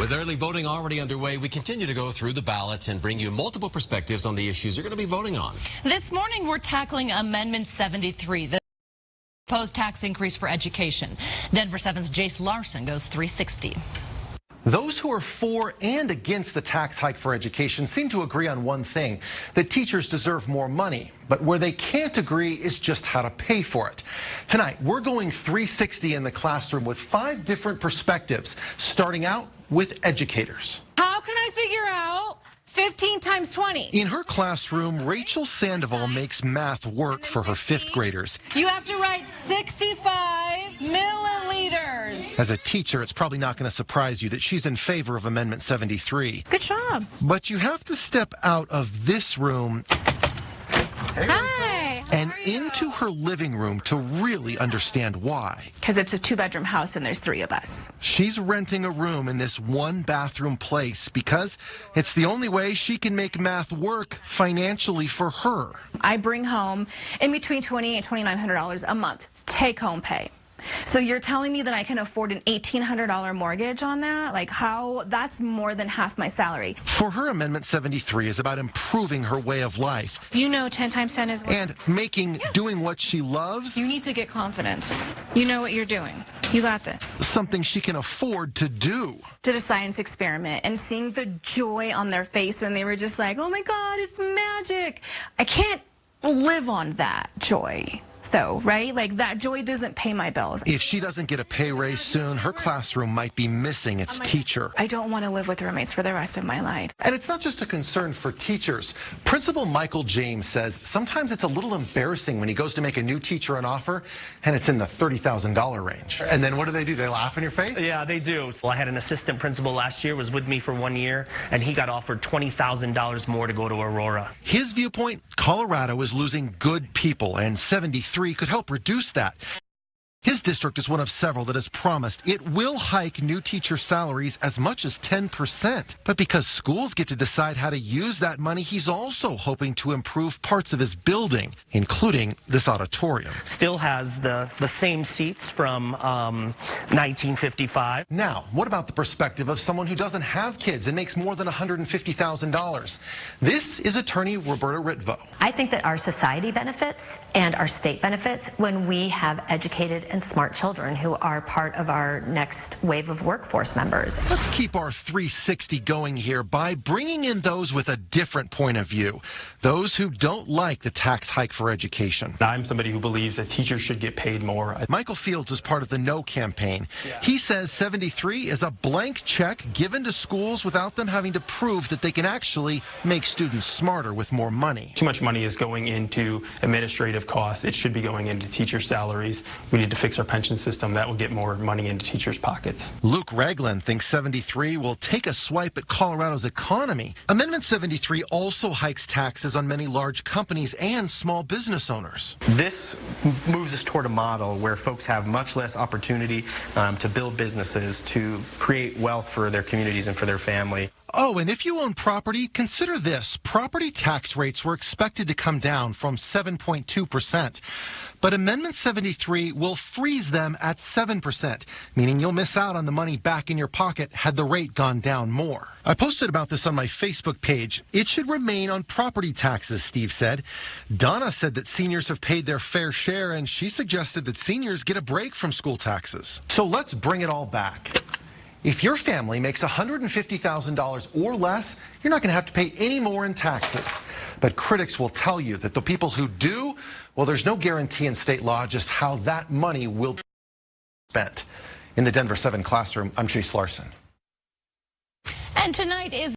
With early voting already underway, we continue to go through the ballots and bring you multiple perspectives on the issues you're going to be voting on. This morning, we're tackling Amendment 73, the proposed tax increase for education. Denver 7's Jace Larson goes 360. Those who are for and against the tax hike for education seem to agree on one thing, that teachers deserve more money. But where they can't agree is just how to pay for it. Tonight, we're going 360 in the classroom with 5 different perspectives, starting out with educators. How can I figure out 15 times 20? In her classroom, Rachel Sandoval makes math work for her 5th graders. You have to write 65 milliliters. As a teacher, it's probably not going to surprise you that she's in favor of Amendment 73. Good job. But you have to step out of this room Hi. and into her living room to really understand why. Because it's a 2-bedroom house and there's 3 of us. She's renting a room in this 1-bathroom place because it's the only way she can make math work financially for her. I bring home in between $2,800 and $2,900 a month, take home pay. So you're telling me that I can afford an $1,800 mortgage on that? Like how? That's more than half my salary. For her, Amendment 73 is about improving her way of life. You know 10 times 10 is... And making doing what she loves... You need to get confidence. You know what you're doing. You got this. Something she can afford to do. Did a science experiment and seeing the joy on their face when they were just like, oh my God, it's magic. I can't live on that joy. Though, right? Like that joy doesn't pay my bills. If she doesn't get a pay raise soon, her classroom might be missing its teacher. I don't want to live with roommates for the rest of my life. And it's not just a concern for teachers. Principal Michael James says sometimes it's a little embarrassing when he goes to make a new teacher an offer and it's in the $30,000 range. And then what do? They laugh in your face? Yeah, they do. Well, I had an assistant principal last year, was with me for 1 year, and he got offered $20,000 more to go to Aurora. His viewpoint, Colorado is losing good people, and 73 could help reduce that. His district is one of several that has promised it will hike new teacher salaries as much as 10%. But because schools get to decide how to use that money, he's also hoping to improve parts of his building, including this auditorium. Still has the same seats from 1955. Now, what about the perspective of someone who doesn't have kids and makes more than $150,000? This is attorney Roberta Ritvo. I think that our society benefits and our state benefits when we have educated and smart children who are part of our next wave of workforce members. Let's keep our 360 going here by bringing in those with a different point of view, those who don't like the tax hike for education. I'm somebody who believes that teachers should get paid more. Michael Fields is part of the No campaign. He says 73 is a blank check given to schools without them having to prove that they can actually make students smarter with more money. Too much money is going into administrative costs. It should be going into teacher salaries. We need to fix our pension system. That will get more money into teachers' pockets. Luke Ragland thinks 73 will take a swipe at Colorado's economy. Amendment 73 also hikes taxes on many large companies and small business owners. This moves us toward a model where folks have much less opportunity to build businesses, to create wealth for their communities and for their family. Oh, and if you own property, consider this. Property tax rates were expected to come down from 7.2%. But Amendment 73 will freeze them at 7%, meaning you'll miss out on the money back in your pocket had the rate gone down more. I posted about this on my Facebook page. It should remain on property taxes, Steve said. Donna said that seniors have paid their fair share, and she suggested that seniors get a break from school taxes. So let's bring it all back. If your family makes $150,000 or less, you're not going to have to pay any more in taxes. But critics will tell you that the people who do, well, there's no guarantee in state law just how that money will be spent. In the Denver 7 classroom, I'm Jace Larson. And tonight is